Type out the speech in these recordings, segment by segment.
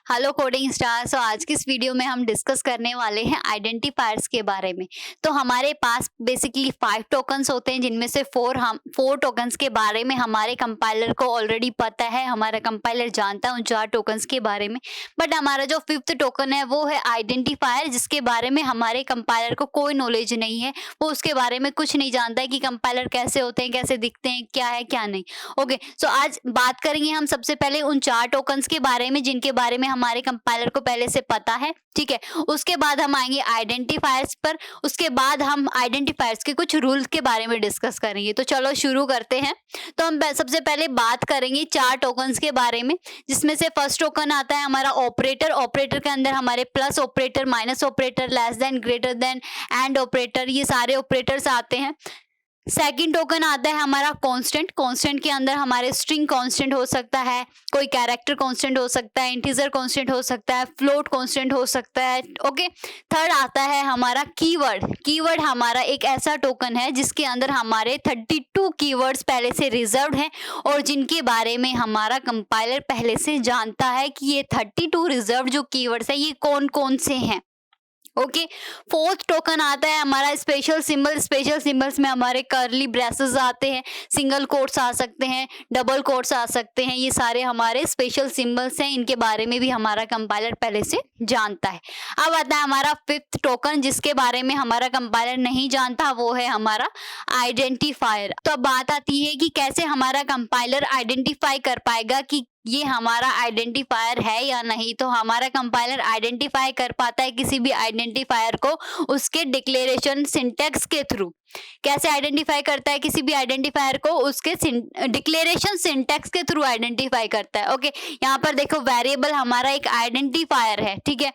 Hello coding star. आज की इस वीडियो में हम डिस्कस करने वाले हैं आइडेंटिफायर्स के बारे में। तो हमारे पास बेसिकली 5 टोकन्स होते हैं, जिनमें से 4 टोकन्स के बारे में हमारे कंपाइलर को ऑलरेडी पता है, हमारा कंपाइलर जानता है उन 4 टोकन्स के बारे में। बट हमारा जो 5th टोकन है वो है आइडेंटिफायर, जिसके बारे में हमारे कंपाइलर को कोई नॉलेज नहीं है। वो उसके बारे में कुछ नहीं जानता है कि कंपाइलर कैसे होते हैं, कैसे दिखते हैं, क्या है क्या नहीं। ओके, सो आज बात करेंगे हम सबसे पहले उन 4 टोकन्स के बारे में जिनके बारे में हमारे कंपाइलर को पहले से पता है। ठीक है, उसके बाद हम आएंगे आइडेंटिफायर्स पर। उसके बाद हम आइडेंटिफायर्स के कुछ रूल्स के बारे में डिस्कस करेंगे। तो चलो शुरू करते हैं। तो हम सबसे पहले बात करेंगे 4 टोकन्स के बारे में, जिसमें से फर्स्ट टोकन आता है हमारा ऑपरेटर। ऑपरेटर के अंदर हमारे plus operator, minus operator, less than, greater than, and operator, ये सारे ऑपरेटर्स आते हैं। सेकंड टोकन आता है हमारा कांस्टेंट। कांस्टेंट के अंदर हमारे स्ट्रिंग कांस्टेंट हो सकता है, कोई कैरेक्टर कांस्टेंट हो सकता है, इंटीजर कांस्टेंट हो सकता है, फ्लोट कांस्टेंट हो सकता है। ओके, थर्ड आता है हमारा कीवर्ड। कीवर्ड हमारा एक ऐसा टोकन है जिसके अंदर हमारे 32 कीवर्ड्स पहले से रिजर्व्ड हैं और जिनके बारे में हमारा कंपाइलर पहले से जानता है कि ये 32 रिजर्व्ड जो कीवर्ड्स है ये कौन कौन से हैं। ओके, फोर्थ टोकन आता है हमारा स्पेशल सिंबल। स्पेशल सिंबल्स में हमारे कर्ली ब्रेसेस आते हैं, सिंगल कोट्स आ सकते हैं, डबल कोट्स आ सकते हैं, ये सारे हमारे स्पेशल सिंबल्स हैं। इनके बारे में भी हमारा कंपाइलर पहले से जानता है। अब आता है हमारा 5th टोकन, जिसके बारे में हमारा कंपाइलर नहीं जानता, वो है हमारा आइडेंटिफायर। तो अब बात आती है कि कैसे हमारा कंपाइलर आइडेंटिफाई कर पाएगा कि ये हमारा आइडेंटिफायर है या नहीं। तो हमारा कंपाइलर आइडेंटिफाई कर पाता है किसी भी आइडेंटिफायर को उसके डिक्लेरेशन सिंटैक्स के थ्रू। कैसे आइडेंटिफाई करता है किसी भी आइडेंटिफायर को? उसके डिक्लेरेशन सिंटैक्स के थ्रू आइडेंटिफाई करता है। ओके, यहाँ पर देखो वेरिएबल हमारा एक आइडेंटिफायर है, ठीक है,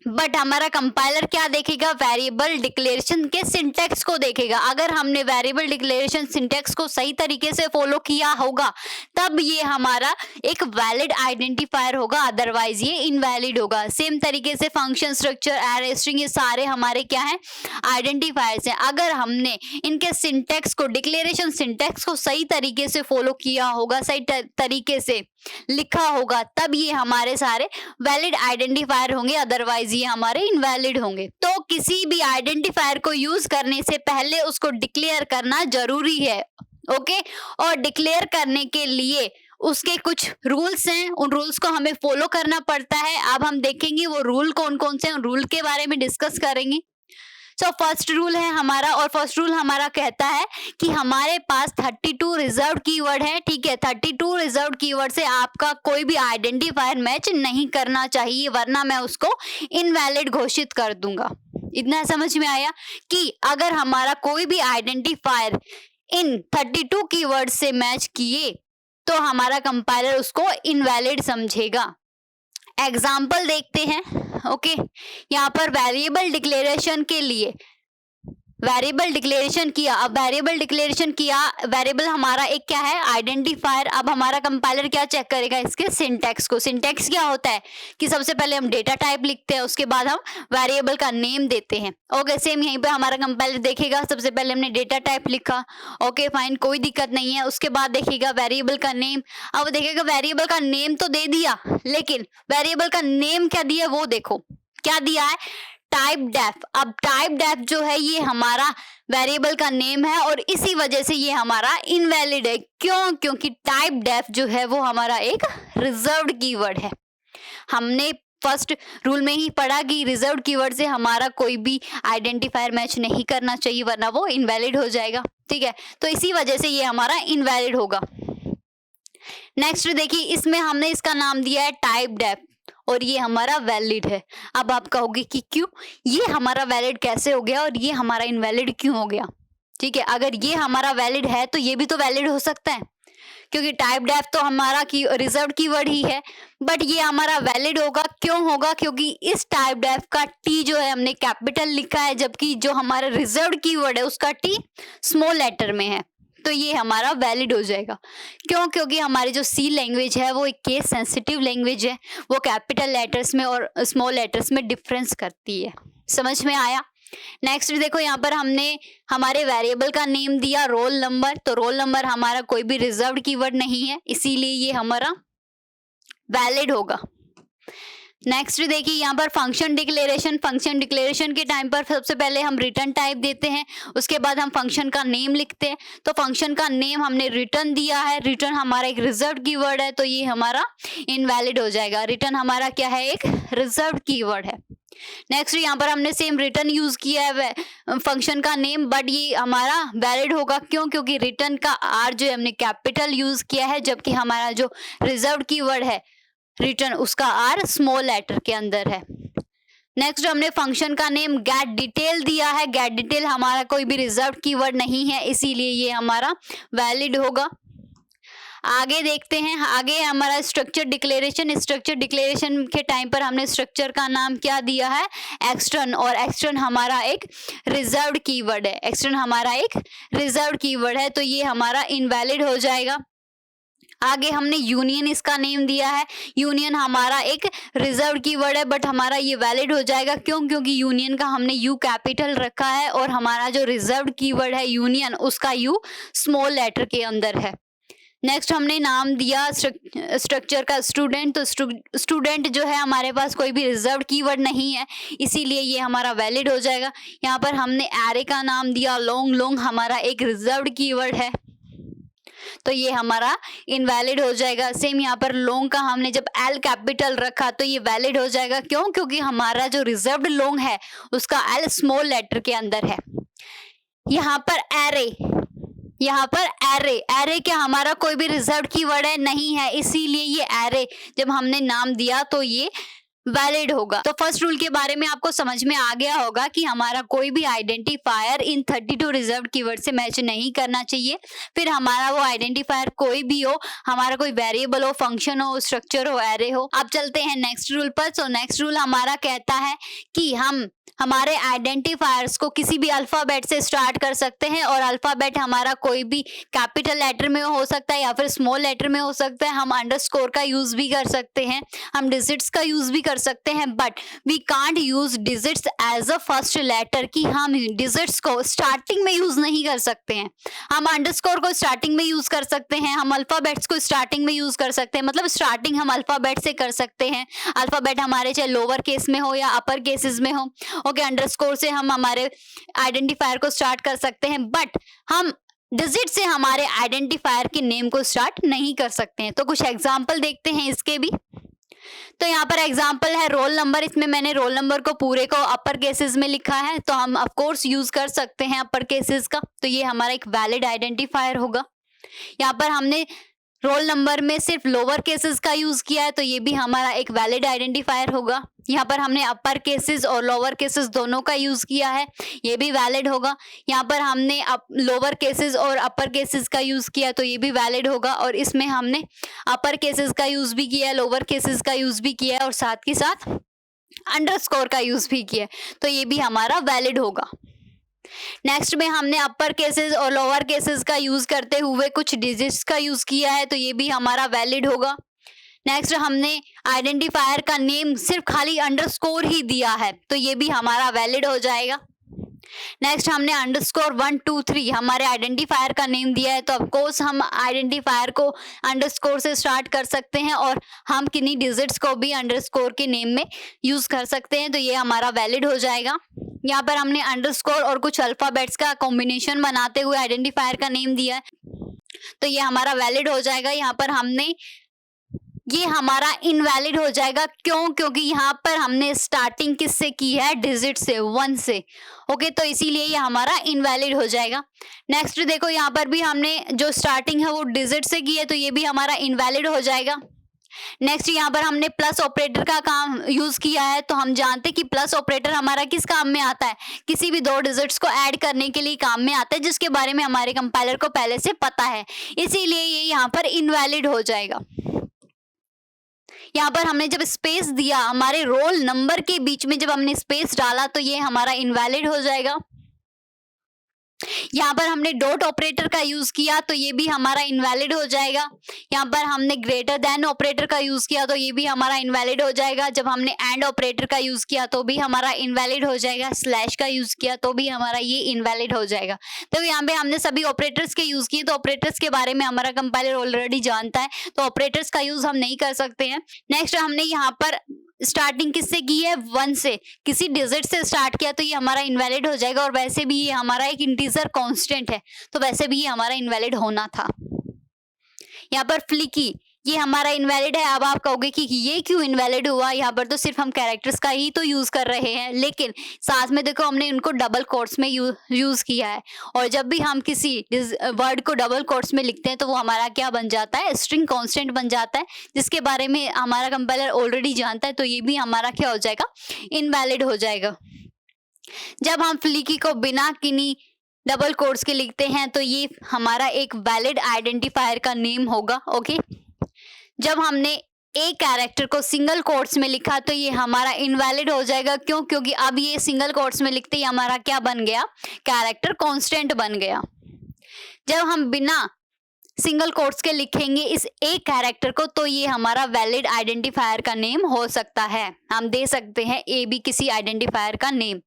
बट हमारा कंपाइलर क्या देखेगा? वेरिएबल डिक्लेरेशन के सिंटैक्स को देखेगा। अगर हमने वेरिएबल डिक्लेरेशन सिंटैक्स को सही तरीके से फॉलो किया होगा तब ये हमारा एक वैलिड आइडेंटिफायर होगा, अदरवाइज ये इनवैलिड होगा। सेम तरीके से फंक्शन, स्ट्रक्चर, एरे, स्ट्रिंग, ये सारे हमारे क्या है? आइडेंटिफायर्स हैं। अगर हमने इनके सिंटैक्स को, डिक्लेरेशन सिंटैक्स को सही तरीके से फॉलो किया होगा, सही तरीके से लिखा होगा, तब ये हमारे सारे वैलिड आइडेंटिफायर होंगे, अदरवाइज ये हमारे इनवैलिड होंगे। तो किसी भी आइडेंटिफायर को यूज करने से पहले उसको डिक्लेयर करना जरूरी है। ओके, और डिक्लेयर करने के लिए उसके कुछ रूल्स हैं, उन रूल्स को हमें फॉलो करना पड़ता है। अब हम देखेंगे वो रूल कौन कौन से हैं, उन रूल के बारे में डिस्कस करेंगे। सो फर्स्ट रूल है हमारा, और फर्स्ट रूल हमारा कहता है कि हमारे पास 32 रिजर्व्ड कीवर्ड है। ठीक है, 32 रिजर्व्ड कीवर्ड से आपका कोई भी आइडेंटिफायर मैच नहीं करना चाहिए, वरना मैं उसको इनवैलिड घोषित कर दूंगा। इतना समझ में आया कि अगर हमारा कोई भी आइडेंटिफायर इन 32 कीवर्ड से मैच किए तो हमारा कंपाइलर उसको इनवैलिड समझेगा। एग्जाम्पल देखते हैं। ओके, यहाँ पर वेरिएबल डिक्लेरेशन के लिए वेरिएबल डिक्लेरेशन किया। अब वेरिएबल डिक्लेरेशन किया, वेरिएबल हमारा एक क्या है? आइडेंटिफायर। अब हमारा कंपाइलर क्या चेक करेगा? इसके सिंटैक्स को। सिंटैक्स क्या होता है कि सबसे पहले हम डेटा टाइप लिखते हैं, उसके बाद हम वेरिएबल का नेम देते हैं। ओके, सेम यहीं पे हमारा कंपाइलर देखेगा, सबसे पहले हमने डेटा टाइप लिखा, ओके फाइन, कोई दिक्कत नहीं है। उसके बाद देखेगा वेरिएबल का नेम। अब देखेगा वेरिएबल का नेम तो दे दिया, लेकिन वेरिएबल का नेम क्या दिया वो देखो, क्या दिया है? Type def. अब टाइप डेफ जो है ये हमारा वेरिएबल का नेम है और इसी वजह से ये हमारा इनवैलिड है। क्यों? क्योंकि टाइप डेफ जो है वो हमारा एक रिजर्व्ड कीवर्ड है। हमने फर्स्ट रूल में ही पढ़ा कि रिजर्व्ड कीवर्ड से हमारा कोई भी आइडेंटिफायर मैच नहीं करना चाहिए, वरना वो इनवैलिड हो जाएगा। ठीक है, तो इसी वजह से ये हमारा इनवैलिड होगा। नेक्स्ट देखिए, इसमें हमने इसका नाम दिया है टाइप डेफ और ये हमारा वैलिड है। अब आप कहोगे कि क्यों? ये हमारा वैलिड कैसे हो गया और ये हमारा इनवैलिड क्यों हो गया? ठीक है, अगर ये हमारा वैलिड है तो ये भी तो वैलिड हो सकता है, क्योंकि टाइप डेफ तो हमारा की रिजर्व्ड कीवर्ड ही है, बट ये हमारा वैलिड होगा। क्यों होगा? क्योंकि इस टाइप डेफ का टी जो है हमने कैपिटल लिखा है, जबकि जो हमारा रिजर्व्ड कीवर्ड है उसका टी स्मॉल लेटर में है, तो ये हमारा वैलिड हो जाएगा। क्यों? क्योंकि हमारी जो सी लैंग्वेज है वो एक केस सेंसिटिव लैंग्वेज है, वो कैपिटल लेटर्स में और स्मॉल लेटर्स में डिफरेंस करती है। समझ में आया? नेक्स्ट देखो, यहाँ पर हमने हमारे वेरिएबल का नेम दिया रोल नंबर। तो रोल नंबर हमारा कोई भी रिजर्व्ड कीवर्ड नहीं है, इसीलिए ये हमारा वैलिड होगा। नेक्स्ट देखिए यहाँ पर फंक्शन डिक्लेरेशन के टाइम पर सबसे पहले हम रिटर्न टाइप देते हैं, उसके बाद हम फंक्शन का नेम लिखते हैं। तो फंक्शन का नेम हमने रिटर्न दिया है, रिटर्न हमारा एक रिजर्व्ड कीवर्ड है तो ये हमारा इनवैलिड हो जाएगा। रिटर्न हमारा क्या है, एक रिजर्व्ड कीवर्ड है। नेक्स्ट यहाँ पर हमने सेम रिटर्न यूज किया है फंक्शन का नेम, बट ये हमारा वैलिड होगा क्यों, क्योंकि रिटर्न का आर जो हमने कैपिटल यूज किया है, जबकि हमारा जो रिजर्व्ड कीवर्ड है रिटर्न उसका आर स्मॉल लेटर के अंदर है। नेक्स्ट हमने फंक्शन का नेम गेट डिटेल दिया है, गेट डिटेल हमारा कोई भी रिजर्व्ड कीवर्ड नहीं है, इसीलिए ये हमारा वैलिड होगा। आगे देखते हैं, आगे हमारा स्ट्रक्चर डिक्लेरेशन के टाइम पर हमने स्ट्रक्चर का नाम क्या दिया है, एक्सटर्न, और एक्सटर्न हमारा एक रिजर्व्ड कीवर्ड है, एक्सटर्न हमारा एक रिजर्व्ड कीवर्ड है तो ये हमारा इनवैलिड हो जाएगा। आगे हमने यूनियन इसका नेम दिया है, यूनियन हमारा एक रिजर्व कीवर्ड है बट हमारा ये वैलिड हो जाएगा क्यों, क्योंकि यूनियन का हमने यू कैपिटल रखा है और हमारा जो रिजर्व कीवर्ड है यूनियन उसका यू स्मॉल लेटर के अंदर है। नेक्स्ट हमने नाम दिया स्ट्रक्चर का स्टूडेंट, तो स्टूडेंट जो है हमारे पास कोई भी रिजर्व कीवर्ड नहीं है, इसीलिए ये हमारा वैलिड हो जाएगा। यहाँ पर हमने एरे का नाम दिया लॉन्ग हमारा एक रिजर्व्ड कीवर्ड है तो ये हमारा इनवैलिड हो जाएगा। सेम यहाँ पर लॉन्ग का हमने जब एल कैपिटल रखा तो ये वैलिड हो जाएगा क्यों, क्योंकि हमारा जो रिजर्व्ड लॉन्ग है उसका एल स्मॉल लेटर के अंदर है। यहाँ पर एरे क्या हमारा कोई भी रिजर्व्ड कीवर्ड है, नहीं है, इसीलिए ये एरे जब हमने नाम दिया तो ये वैलिड होगा। तो फर्स्ट रूल के बारे में आपको समझ में आ गया होगा कि हमारा कोई भी आइडेंटिफायर इन 32 रिजर्व्ड कीवर्ड से मैच नहीं करना चाहिए। फिर हमारा वो आइडेंटिफायर कोई भी हो, हमारा कोई वेरिएबल हो, फंक्शन हो, स्ट्रक्चर हो, एरे हो। अब चलते हैं नेक्स्ट रूल पर। तो नेक्स्ट रूल हमारा कहता है कि हम हमारे आइडेंटिफायर्स को किसी भी अल्फाबेट से स्टार्ट कर सकते हैं और अल्फाबेट हमारा कोई भी कैपिटल लेटर में हो सकता है या फिर स्मॉल लेटर में हो सकता है। हम अंडरस्कोर का यूज भी कर सकते हैं, हम डिजिट्स का यूज भी कर सकते हैं, but we can't use digits as a first letter, कि हम डिजिट्स को स्टार्टिंग में यूज नहीं कर सकते हैं। हम अंडरस्कोर को स्टार्टिंग में यूज कर सकते हैं, हम अल्फाबेट्स को स्टार्टिंग में यूज कर सकते हैं, मतलब स्टार्टिंग हम अल्फाबेट से कर सकते हैं। अल्फाबेट हमारे चाहे लोअर केस में हो या अपर केसेस में हो, ओके, अंडरस्कोर से हम हमारे आइडेंटिफायर को स्टार्ट कर सकते हैं, बट हम डिजिट से हमारे आइडेंटिफायर के नेम को स्टार्ट नहीं कर सकते हैं। तो कुछ एग्जांपल देखते हैं इसके भी। तो यहाँ पर एग्जांपल है रोल नंबर, इसमें मैंने रोल नंबर को पूरे को अपर केसेस में लिखा है, तो हम ऑफ कोर्स यूज कर सकते हैं अपर केसेस का, तो ये हमारा एक वैलिड आइडेंटिफायर होगा। यहाँ पर हमने रोल नंबर में सिर्फ लोअर केसेस का यूज किया है, तो ये भी हमारा एक वैलिड आइडेंटिफायर होगा। यहाँ पर हमने अपर केसेस और लोअर केसेस दोनों का यूज किया है, ये भी वैलिड होगा। यहाँ पर हमने लोअर केसेस और अपर केसेस का यूज किया तो ये भी वैलिड होगा, और इसमें हमने अपर केसेस का यूज भी किया है, लोअर केसेस का यूज भी किया है और साथ के साथ अंडरस्कोर का यूज भी किया है, तो ये भी हमारा वैलिड होगा। नेक्स्ट में हमने अपर केसेस और लोअर केसेस का यूज करते हुए कुछ डिजिट्स का यूज किया है, तो ये भी हमारा वैलिड होगा। नेक्स्ट हमने आइडेंटिफायर का नेम सिर्फ खाली अंडरस्कोर ही दिया है, तो ये भी हमारा वैलिड हो जाएगा। नेक्स्ट हमने अंडरस्कोर 1 2 3 हमारे आइडेंटिफायर का नेम दिया है, तो ऑफकोर्स हम आइडेंटिफायर को अंडरस्कोर से स्टार्ट कर सकते हैं और हम किन्हीं डिजिट्स को भी अंडरस्कोर के नेम में यूज कर सकते हैं, तो ये हमारा वैलिड हो जाएगा। यहाँ पर हमने अंडरस्कोर और कुछ अल्फाबेट्स का कॉम्बिनेशन बनाते हुए आइडेंटिफायर का नेम दिया है, तो ये हमारा वैलिड हो जाएगा। यहाँ पर हमने ये हमारा इनवैलिड हो जाएगा क्यों, क्योंकि यहाँ पर हमने स्टार्टिंग किससे की है, डिजिट से, 1 से, ओके, तो इसीलिए ये हमारा इनवैलिड हो जाएगा। नेक्स्ट देखो यहाँ पर भी हमने जो स्टार्टिंग है वो डिजिट से की है, तो ये भी हमारा इनवैलिड हो जाएगा। नेक्स्ट यहाँ पर हमने प्लस ऑपरेटर का काम यूज किया है, तो हम जानते हैं कि प्लस ऑपरेटर हमारा किस काम में आता है, किसी भी दो डिजिट्स को ऐड करने के लिए काम में आता है, जिसके बारे में हमारे कंपाइलर को पहले से पता है, इसीलिए ये यहाँ पर इनवैलिड हो जाएगा। यहाँ पर हमने जब स्पेस दिया हमारे रोल नंबर के बीच में, जब हमने स्पेस डाला तो ये हमारा इनवैलिड हो जाएगा। यहाँ पर हमने डॉट ऑपरेटर का यूज किया तो ये भी हमारा इनवैलिड हो जाएगा। यहाँ पर हमने ग्रेटर देन ऑपरेटर का यूज किया तो ये भी हमारा इनवैलिड हो जाएगा। जब हमने एंड ऑपरेटर का यूज किया तो भी हमारा इनवैलिड हो जाएगा। स्लैश का यूज किया तो भी हमारा ये इनवैलिड हो जाएगा। तो यहाँ पे हमने सभी ऑपरेटर्स के यूज किए, तो ऑपरेटर्स के बारे में हमारा कंपाइलर ऑलरेडी जानता है, तो ऑपरेटर्स का यूज हम नहीं कर सकते हैं। नेक्स्ट हमने यहाँ पर स्टार्टिंग किससे की है, 1 से, किसी डिजिट से स्टार्ट किया तो ये हमारा इनवैलिड हो जाएगा। और वैसे भी ये हमारा एक इंटीजर कांस्टेंट है, तो वैसे भी ये हमारा इनवैलिड होना था। यहाँ पर फ्लिकी, ये हमारा इनवैलिड है। अब आप कहोगे कि ये क्यों इनवैलिड हुआ, यहाँ पर तो सिर्फ हम कैरेक्टर्स का ही तो यूज कर रहे हैं, लेकिन साथ में देखो हमने इनको डबल कोट्स में यूज किया है। और जब भी हम किसी वर्ड को डबल कोट्स में लिखते हैं तो वो हमारा क्या बन जाता है, स्ट्रिंग कांस्टेंट बन जाता है, जिसके बारे में हमारा कंपाइलर ऑलरेडी जानता है। तो ये भी हमारा क्या हो जाएगा, इनवैलिड हो जाएगा। जब हम फ्लिकी को बिना किन्हीं डबल कोट्स के लिखते हैं तो ये हमारा एक वैलिड आइडेंटिफायर का नेम होगा। ओके, जब हमने एक कैरेक्टर को सिंगल कोट्स में लिखा तो ये हमारा इनवैलिड हो जाएगा। क्यों? क्योंकि अब ये सिंगल कोट्स में लिखते ही हमारा क्या बन गया, कैरेक्टर कांस्टेंट बन गया। जब हम बिना सिंगल कोट्स के लिखेंगे इस एक कैरेक्टर को तो ये हमारा वैलिड आइडेंटिफायर का नेम हो सकता है। हम दे सकते हैं ए बी किसी आइडेंटिफायर का नेम।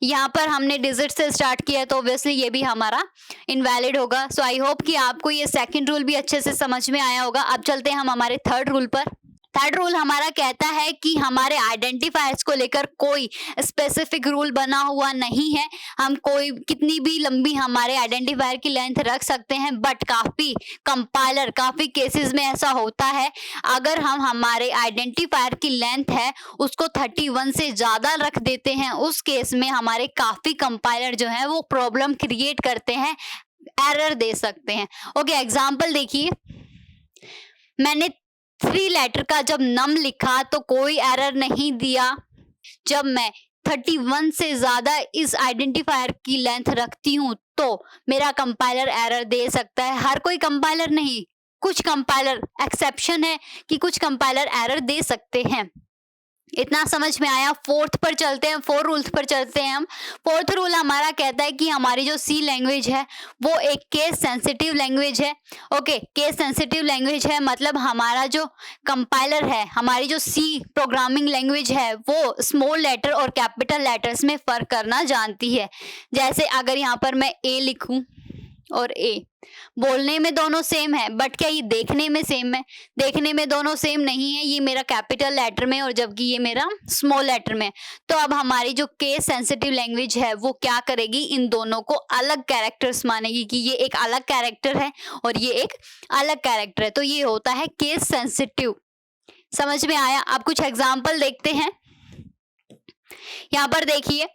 यहाँ पर हमने डिजिट से स्टार्ट किया है तो ऑब्वियसली ये भी हमारा इनवैलिड होगा। सो आई होप कि आपको ये सेकंड रूल भी अच्छे से समझ में आया होगा। अब चलते हैं हम हमारे थर्ड रूल पर। थर्ड रूल हमारा कहता है कि हमारे आइडेंटिफायर्स को लेकर कोई स्पेसिफिक रूल बना हुआ नहीं है। हम कोई कितनी भी लंबी हमारे आइडेंटिफायर की लेंथ रख सकते हैं, बट काफी केसेस में ऐसा होता है, अगर हम हमारे आइडेंटिफायर की लेंथ है उसको 31 से ज्यादा रख देते हैं, उस केस में हमारे काफी कंपाइलर जो है वो प्रॉब्लम क्रिएट करते हैं, एरर दे सकते हैं। ओके, एग्जाम्पल देखिए, मैंने 3 लेटर का जब नम लिखा तो कोई एरर नहीं दिया। जब मैं 31 से ज्यादा इस आइडेंटिफायर की लेंथ रखती हूं तो मेरा कंपाइलर एरर दे सकता है। हर कोई कंपाइलर नहीं, कुछ कंपाइलर एक्सेप्शन है कि कुछ कंपाइलर एरर दे सकते हैं। इतना समझ में आया। फोर्थ पर चलते हैं, 4 रूल्स पर चलते हैं हम। फोर्थ रूल हमारा कहता है कि हमारी जो सी लैंग्वेज है वो एक केस सेंसिटिव लैंग्वेज है। ओके, केस सेंसिटिव लैंग्वेज है मतलब हमारा जो कंपाइलर है, हमारी जो सी प्रोग्रामिंग लैंग्वेज है वो स्मॉल लेटर और कैपिटल लेटर्स में फर्क करना जानती है। जैसे अगर यहाँ पर मैं ए लिखूं और ए, बोलने में दोनों सेम है, बट क्या ये देखने में सेम है? देखने में दोनों सेम नहीं है। ये मेरा कैपिटल लेटर में और जबकि ये मेरा स्मॉल लेटर में। तो अब हमारी जो केस सेंसिटिव लैंग्वेज है वो क्या करेगी, इन दोनों को अलग कैरेक्टर्स मानेगी कि ये एक अलग कैरेक्टर है और ये एक अलग कैरेक्टर है। तो ये होता है केस सेंसिटिव। समझ में आया? अब कुछ एग्जाम्पल देखते हैं। यहाँ पर देखिए,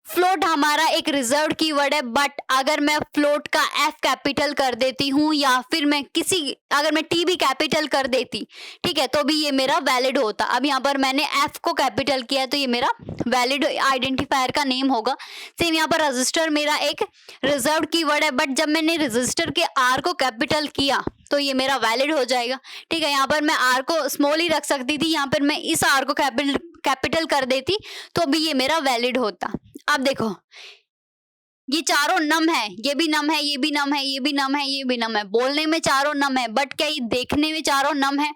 फ्लोट हमारा एक रिजर्व कीवर्ड है, बट अगर मैं फ्लोट का एफ कैपिटल कर देती हूँ या फिर मैं अगर मैं टी भी कैपिटल कर देती, ठीक है, तो भी ये मेरा वैलिड होता। अब यहाँ पर मैंने एफ को कैपिटल किया तो ये मेरा वैलिड आइडेंटिफायर का नेम होगा। सेम यहाँ पर रजिस्टर मेरा एक रिजर्व कीवर्ड है, बट जब मैंने रजिस्टर के आर को कैपिटल किया तो ये मेरा वैलिड हो जाएगा। ठीक है, यहाँ पर मैं आर को स्मॉल ही रख सकती थी, यहाँ पर मैं इस आर को कैपिटल कर देती तो भी ये मेरा वैलिड होता। अब देखो, ये चारों नम है, ये भी नम है, ये भी नम है, ये भी नम है, ये भी नम है। बोलने में चारों नम है, बट क्या ये देखने में चारों नम है?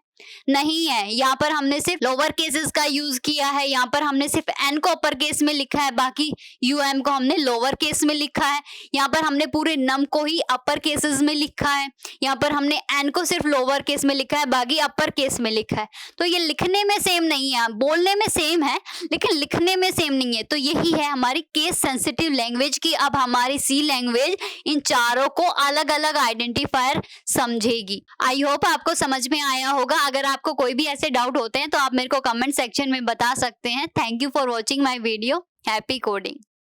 नहीं है। यहाँ पर हमने सिर्फ लोअर केसेस का यूज किया है। यहाँ पर हमने सिर्फ एन को अपर केस में लिखा है, बाकी यूएम को हमने लोअर केस में लिखा है। यहाँ पर हमने पूरे नम को ही अपर केसेस में लिखा है। यहाँ पर हमने एन को सिर्फ लोअर केस में लिखा है, बाकी अपर केस में लिखा है। तो ये लिखने में सेम नहीं है, बोलने में सेम है लेकिन लिखने में सेम नहीं है। तो यही है हमारी केस सेंसिटिव लैंग्वेज की अब हमारी सी लैंग्वेज इन चारों को अलग अलग आइडेंटिफायर समझेगी। आई होप आपको समझ में आया होगा। अगर आपको कोई भी ऐसे डाउट होते हैं तो आप मेरे को कमेंट सेक्शन में बता सकते हैं। Thank you for watching my video. Happy coding.